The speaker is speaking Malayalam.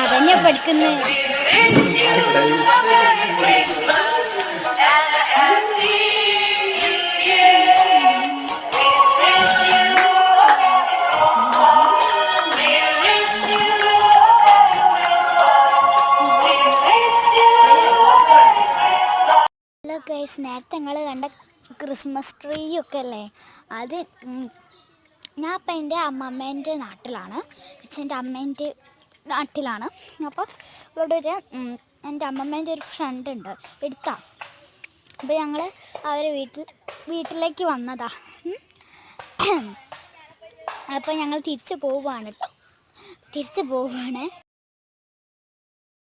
അതന്നെ പഠിക്കുന്നത്. ഹലോ ഗൈസ്, നേരത്തെ നിങ്ങൾ കണ്ട ക്രിസ്മസ് ട്രീ ഒക്കെ അല്ലേ, അത് ഞാൻ ഇപ്പം എൻ്റെ അമ്മമ്മേൻ്റെ നാട്ടിലാണ്, എൻ്റെ അമ്മേൻ്റെ നാട്ടിലാണ്. അപ്പോൾ ഇവിടെ ഒരു എൻ്റെ അമ്മമ്മേൻ്റെ ഒരു ഫ്രണ്ട് ഉണ്ട് എടുത്താ. അപ്പോൾ ഞങ്ങൾ അവരെ വീട്ടിലേക്ക് വന്നതാ. അപ്പോൾ ഞങ്ങൾ തിരിച്ചു പോവുകയാണ്.